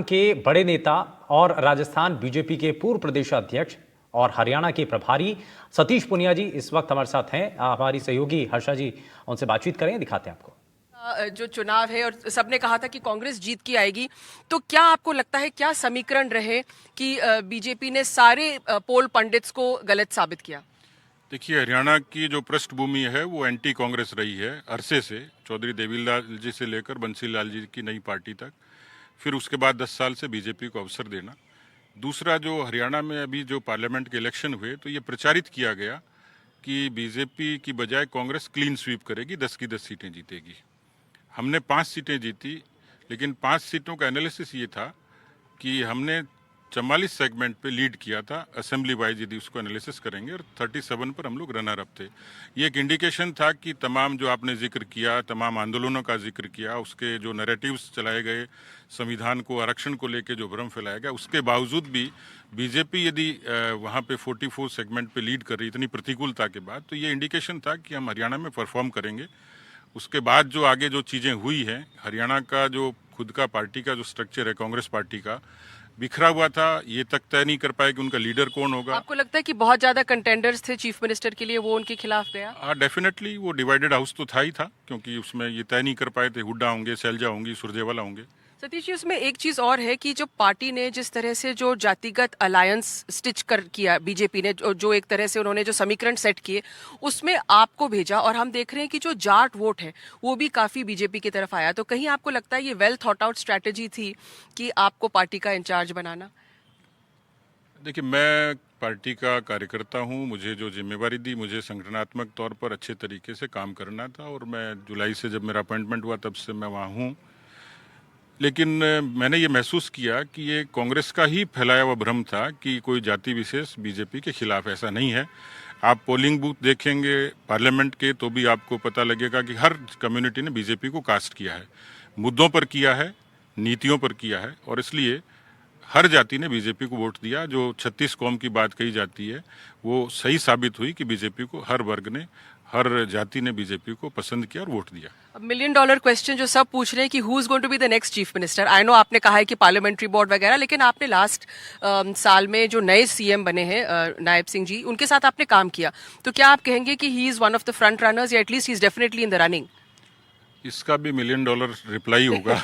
के बड़े नेता और राजस्थान बीजेपी के पूर्व प्रदेशाध्यक्ष और हरियाणा के प्रभारी सतीश पुनिया जी इस वक्त हमारे साथ हैं। हमारी सहयोगी हर्षा जी उनसे बातचीत करें, दिखाते हैं आपको। जो चुनाव है और सबने कहा था कि कांग्रेस जीत की आएगी, तो क्या आपको लगता है क्या समीकरण रहे कि बीजेपी ने सारे पोल पंडित्स को गलत साबित किया? देखिए, हरियाणा की जो पृष्ठभूमि है वो एंटी कांग्रेस रही है अरसे से, चौधरी देवीलाल जी से लेकर बंसीलाल जी की नई पार्टी तक। फिर उसके बाद 10 साल से बीजेपी को अवसर देना। दूसरा, जो हरियाणा में अभी जो पार्लियामेंट के इलेक्शन हुए तो ये प्रचारित किया गया कि बीजेपी की बजाय कांग्रेस क्लीन स्वीप करेगी, 10 की 10 सीटें जीतेगी। हमने 5 सीटें जीती, लेकिन 5 सीटों का एनालिसिस ये था कि हमने 44 सेगमेंट पे लीड किया था असेंबली वाइज, यदि उसको एनालिसिस करेंगे, और 37 पर हम लोग रनर अप थे। ये एक इंडिकेशन था कि तमाम जो आपने जिक्र किया, तमाम आंदोलनों का जिक्र किया, उसके जो नैरेटिव्स चलाए गए, संविधान को, आरक्षण को लेके जो भ्रम फैलाया गया, उसके बावजूद भी बीजेपी यदि वहाँ पे 44 सेगमेंट पे लीड कर रही, इतनी प्रतिकूलता के बाद, तो ये इंडिकेशन था कि हम हरियाणा में परफॉर्म करेंगे। उसके बाद जो आगे जो चीज़ें हुई हैं, हरियाणा का जो खुद का पार्टी का जो स्ट्रक्चर है कांग्रेस पार्टी का, बिखरा हुआ था। ये तक तय नहीं कर पाए कि उनका लीडर कौन होगा। आपको लगता है कि बहुत ज्यादा कंटेंडर्स थे चीफ मिनिस्टर के लिए, वो उनके खिलाफ गया? हाँ, डेफिनेटली वो डिवाइडेड हाउस तो था ही था, क्योंकि उसमें ये तय नहीं कर पाए थे हुड्डा होंगे, सैलजा होंगी, सुरजेवाला होंगे। सतीश जी, उसमें एक चीज और है कि जो पार्टी ने जिस तरह से जो जातिगत अलायंस स्टिच कर किया, बीजेपी ने जो एक तरह से उन्होंने जो समीकरण सेट किए उसमें आपको भेजा, और हम देख रहे हैं कि जो जाट वोट है वो भी काफी बीजेपी की तरफ आया। तो कहीं आपको लगता है ये वेल थॉट आउट स्ट्रैटेजी थी कि आपको पार्टी का इंचार्ज बनाना? देखिए, मैं पार्टी का कार्यकर्ता हूँ। मुझे जो जिम्मेवारी दी, मुझे संगठनात्मक तौर पर अच्छे तरीके से काम करना था, और मैं जुलाई से जब मेरा अपॉइंटमेंट हुआ तब से मैं वहाँ हूँ। लेकिन मैंने ये महसूस किया कि ये कांग्रेस का ही फैलाया हुआ भ्रम था कि कोई जाति विशेष बीजेपी के खिलाफ, ऐसा नहीं है। आप पोलिंग बूथ देखेंगे पार्लियामेंट के तो भी आपको पता लगेगा कि हर कम्युनिटी ने बीजेपी को कास्ट किया है, मुद्दों पर किया है, नीतियों पर किया है, और इसलिए हर जाति ने बीजेपी को वोट दिया। जो 36 कौम की बात कही जाती है वो सही साबित हुई कि बीजेपी को हर वर्ग ने, हर जाति ने बीजेपी को पसंद किया और वोट दिया। मिलियन डॉलर क्वेश्चन जो सब पूछ रहे हैं कि who is going to be the next chief minister. I know आपने कहा है कि पार्लियामेंट्री बोर्ड वगैरह, लेकिन आपने लास्ट साल में जो नए सीएम बने हैं नायब सिंह जी, उनके साथ आपने काम किया, तो क्या आप कहेंगे कि he is one of the front runners, या at least he is definitely in the running? इसका भी मिलियन डॉलर रिप्लाई होगा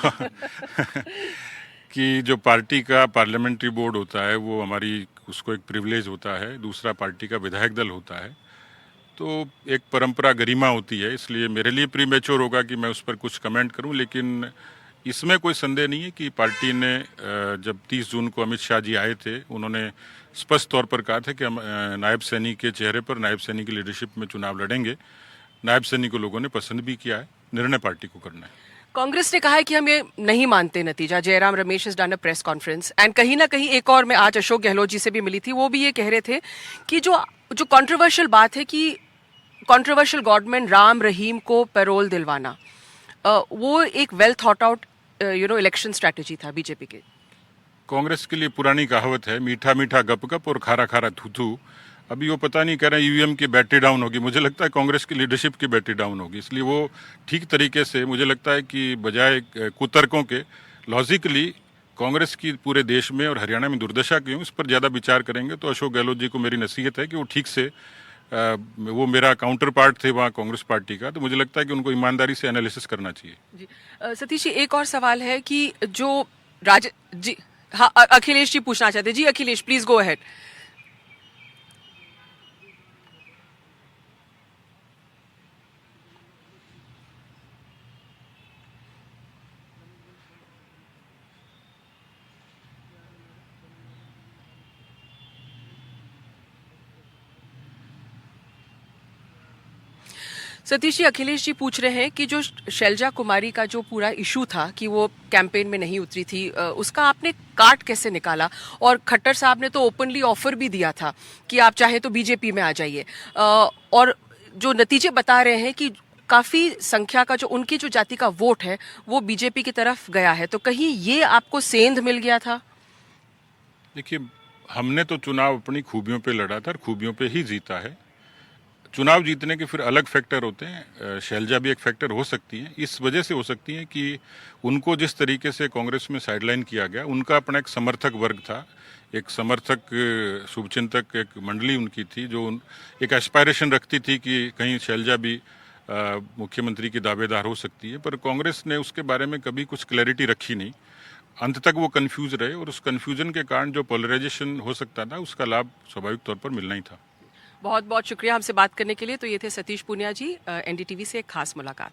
कि जो पार्टी का पार्लियामेंट्री बोर्ड होता है वो हमारी, उसको एक प्रिविलेज होता है। दूसरा, पार्टी का विधायक दल होता है, तो एक परंपरा, गरिमा होती है। इसलिए मेरे लिए प्रीमेच्योर होगा कि मैं उस पर कुछ कमेंट करूं। लेकिन इसमें कोई संदेह नहीं है कि पार्टी ने जब 30 जून को अमित शाह जी आए थे, उन्होंने स्पष्ट तौर पर कहा था कि हम नायब सैनी के चेहरे पर, नायब सैनी की लीडरशिप में चुनाव लड़ेंगे। नायब सैनी को लोगों ने पसंद भी किया है। निर्णय पार्टी को करना है। कांग्रेस ने कहा है कि हम ये नहीं मानते नतीजा। Jairam Ramesh has done a press conference, and कहीं ना कहीं एक और, मैं आज अशोक गहलोत जी से भी मिली थी, वो भी ये कह रहे थे कि जो जो कंट्रोवर्शियल बात है कि कंट्रोवर्शियल गवर्नमेंट राम रहीम को पैरोल दिलवाना, वो एक well thought out election strategy था बीजेपी के। कांग्रेस के लिए पुरानी कहावत है, मीठा मीठा गप गप और खारा खारा थू थू। अभी वो पता नहीं, कह रहे हैं ईवीएम की बैटरी डाउन होगी। मुझे लगता है कांग्रेस की लीडरशिप की बैटरी डाउन होगी, इसलिए वो ठीक तरीके से, मुझे लगता है कि बजाय कुतर्कों के, लॉजिकली कांग्रेस की पूरे देश में और हरियाणा में दुर्दशा क्यों, इस पर ज़्यादा विचार करेंगे। तो अशोक गहलोत जी को मेरी नसीहत है कि वो ठीक से, वो मेरा काउंटर पार्ट थे वहाँ कांग्रेस पार्टी का, तो मुझे लगता है कि उनको ईमानदारी से एनालिसिस करना चाहिए। जी सतीश जी, एक और सवाल है कि जो जी हाँ, अखिलेश जी पूछना चाहते हैं। जी Akhilesh, please go ahead. Satish ji, Akhilesh ji पूछ रहे हैं कि जो शैलजा कुमारी का जो पूरा इशू था कि वो कैंपेन में नहीं उतरी थी, उसका आपने काट कैसे निकाला? और खट्टर साहब ने तो ओपनली ऑफर भी दिया था कि आप चाहे तो बीजेपी में आ जाइए, और जो नतीजे बता रहे हैं कि काफी संख्या का जो उनकी जो जाति का वोट है वो बीजेपी की तरफ गया है, तो कहीं ये आपको सेंध मिल गया था? देखिए, हमने तो चुनाव अपनी खूबियों पे लड़ा था और खूबियों पे ही जीता है। चुनाव जीतने के फिर अलग फैक्टर होते हैं। शैलजा भी एक फैक्टर हो सकती है, इस वजह से हो सकती है कि उनको जिस तरीके से कांग्रेस में साइडलाइन किया गया, उनका अपना एक समर्थक वर्ग था, एक समर्थक शुभचिंतक एक मंडली उनकी थी जो एक एस्पायरेशन रखती थी कि कहीं शैलजा भी मुख्यमंत्री की दावेदार हो सकती है, पर कांग्रेस ने उसके बारे में कभी कुछ क्लैरिटी रखी नहीं। अंत तक वो कंफ्यूज रहे और उस कंफ्यूजन के कारण जो पोलराइजेशन हो सकता था उसका लाभ स्वाभाविक तौर पर मिलना ही था। बहुत बहुत शुक्रिया हमसे बात करने के लिए। तो ये थे सतीश पूनिया जी, एनडीटीवी से एक खास मुलाकात।